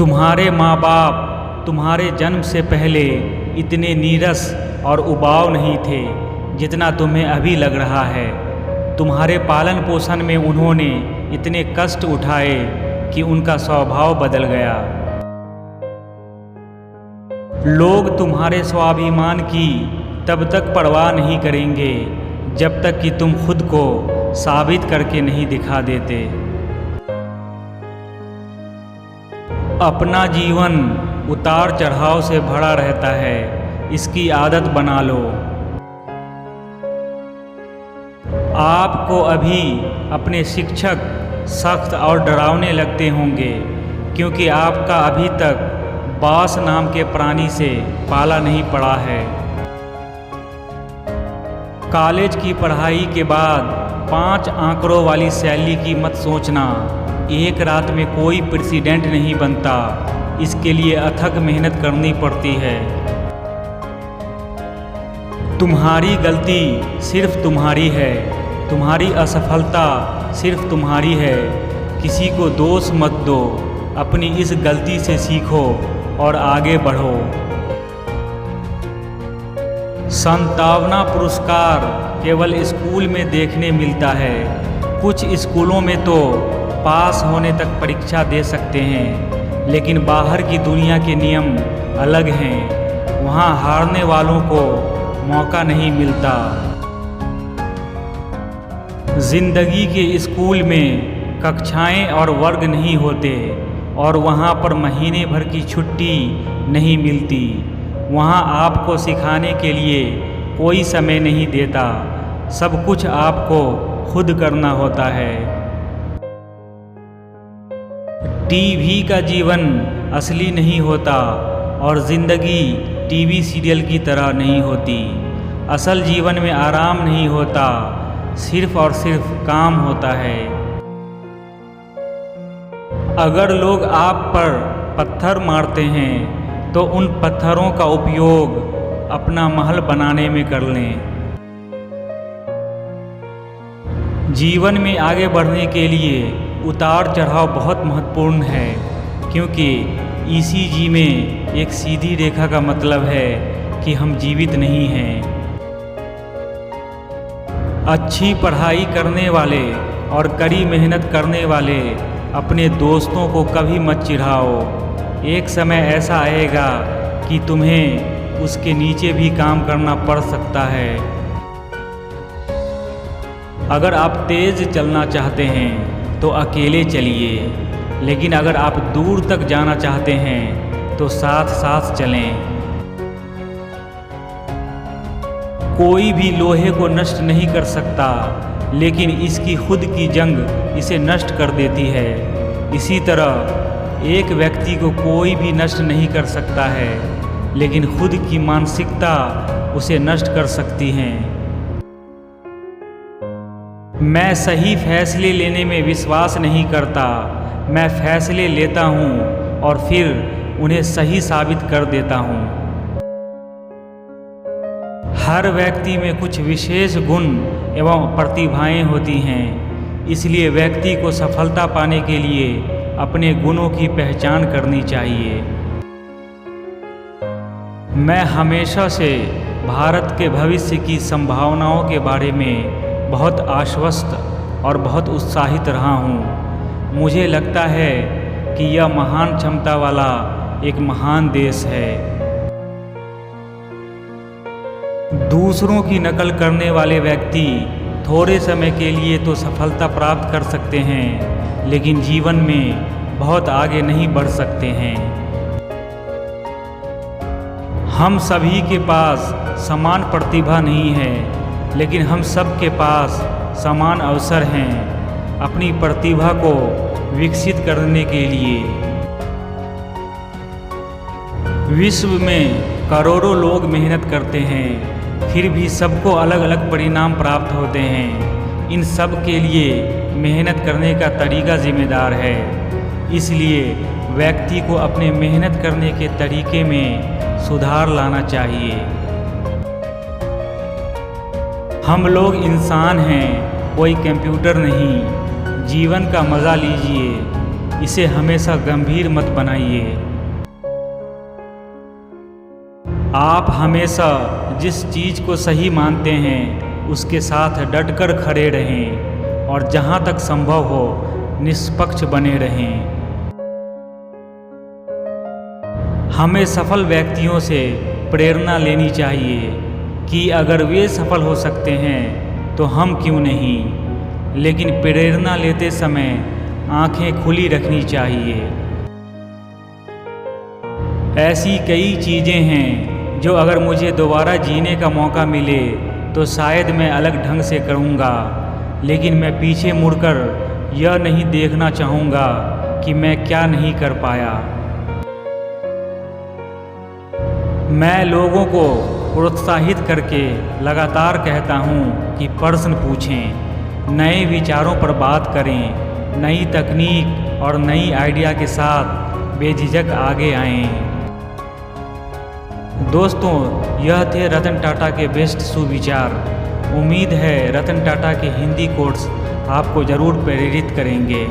तुम्हारे माँ बाप तुम्हारे जन्म से पहले इतने नीरस और उबाऊ नहीं थे जितना तुम्हें अभी लग रहा है। तुम्हारे पालन पोषण में उन्होंने इतने कष्ट उठाए कि उनका स्वभाव बदल गया। लोग तुम्हारे स्वाभिमान की तब तक परवाह नहीं करेंगे जब तक कि तुम खुद को साबित करके नहीं दिखा देते। अपना जीवन उतार चढ़ाव से भरा रहता है, इसकी आदत बना लो। आपको अभी अपने शिक्षक सख्त और डरावने लगते होंगे क्योंकि आपका अभी तक बास नाम के प्राणी से पाला नहीं पड़ा है। कॉलेज की पढ़ाई के बाद 5 आंकड़ों वाली सैलरी की मत सोचना। एक रात में कोई प्रेसिडेंट नहीं बनता, इसके लिए अथक मेहनत करनी पड़ती है। तुम्हारी गलती सिर्फ तुम्हारी है, तुम्हारी असफलता सिर्फ तुम्हारी है। किसी को दोष मत दो, अपनी इस गलती से सीखो और आगे बढ़ो। संतावना पुरस्कार केवल स्कूल में देखने मिलता है। कुछ स्कूलों में तो पास होने तक परीक्षा दे सकते हैं, लेकिन बाहर की दुनिया के नियम अलग हैं। वहाँ हारने वालों को मौका नहीं मिलता। जिंदगी के स्कूल में कक्षाएं और वर्ग नहीं होते और वहाँ पर महीने भर की छुट्टी नहीं मिलती। वहाँ आपको सिखाने के लिए कोई समय नहीं देता, सब कुछ आपको खुद करना होता है। टीवी का जीवन असली नहीं होता और ज़िंदगी टीवी सीरियल की तरह नहीं होती। असल जीवन में आराम नहीं होता, सिर्फ और सिर्फ काम होता है। अगर लोग आप पर पत्थर मारते हैं तो उन पत्थरों का उपयोग अपना महल बनाने में कर लें। जीवन में आगे बढ़ने के लिए उतार चढ़ाव बहुत महत्वपूर्ण है, क्योंकि ईसीजी में एक सीधी रेखा का मतलब है कि हम जीवित नहीं हैं। अच्छी पढ़ाई करने वाले और कड़ी मेहनत करने वाले अपने दोस्तों को कभी मत चिढ़ाओ। एक समय ऐसा आएगा कि तुम्हें उसके नीचे भी काम करना पड़ सकता है। अगर आप तेज़ चलना चाहते हैं तो अकेले चलिए, लेकिन अगर आप दूर तक जाना चाहते हैं तो साथ साथ चलें। कोई भी लोहे को नष्ट नहीं कर सकता, लेकिन इसकी खुद की जंग इसे नष्ट कर देती है। इसी तरह एक व्यक्ति को कोई भी नष्ट नहीं कर सकता है, लेकिन खुद की मानसिकता उसे नष्ट कर सकती है। मैं सही फैसले लेने में विश्वास नहीं करता, मैं फैसले लेता हूँ और फिर उन्हें सही साबित कर देता हूँ। हर व्यक्ति में कुछ विशेष गुण एवं प्रतिभाएं होती हैं, इसलिए व्यक्ति को सफलता पाने के लिए अपने गुणों की पहचान करनी चाहिए। मैं हमेशा से भारत के भविष्य की संभावनाओं के बारे में बहुत आश्वस्त और बहुत उत्साहित रहा हूँ। मुझे लगता है कि यह महान क्षमता वाला एक महान देश है। दूसरों की नकल करने वाले व्यक्ति थोड़े समय के लिए तो सफलता प्राप्त कर सकते हैं, लेकिन जीवन में बहुत आगे नहीं बढ़ सकते हैं। हम सभी के पास समान प्रतिभा नहीं है, लेकिन हम सब के पास समान अवसर हैं अपनी प्रतिभा को विकसित करने के लिए। विश्व में करोड़ों लोग मेहनत करते हैं, फिर भी सबको अलग अलग परिणाम प्राप्त होते हैं। इन सब के लिए मेहनत करने का तरीका जिम्मेदार है। इसलिए व्यक्ति को अपने मेहनत करने के तरीके में सुधार लाना चाहिए। हम लोग इंसान हैं, कोई कंप्यूटर नहीं। जीवन का मज़ा लीजिए, इसे हमेशा गंभीर मत बनाइए। आप हमेशा जिस चीज़ को सही मानते हैं उसके साथ डटकर खड़े रहें और जहाँ तक संभव हो निष्पक्ष बने रहें। हमें सफल व्यक्तियों से प्रेरणा लेनी चाहिए कि अगर वे सफल हो सकते हैं तो हम क्यों नहीं, लेकिन प्रेरणा लेते समय आंखें खुली रखनी चाहिए। ऐसी कई चीज़ें हैं जो अगर मुझे दोबारा जीने का मौका मिले तो शायद मैं अलग ढंग से करूँगा, लेकिन मैं पीछे मुड़कर यह नहीं देखना चाहूँगा कि मैं क्या नहीं कर पाया। मैं लोगों को प्रोत्साहित करके लगातार कहता हूँ कि प्रश्न पूछें, नए विचारों पर बात करें, नई तकनीक और नई आइडिया के साथ बेझिझक आगे आएं। दोस्तों, यह थे रतन टाटा के बेस्ट सुविचार। उम्मीद है रतन टाटा के हिंदी कोट्स आपको ज़रूर प्रेरित करेंगे।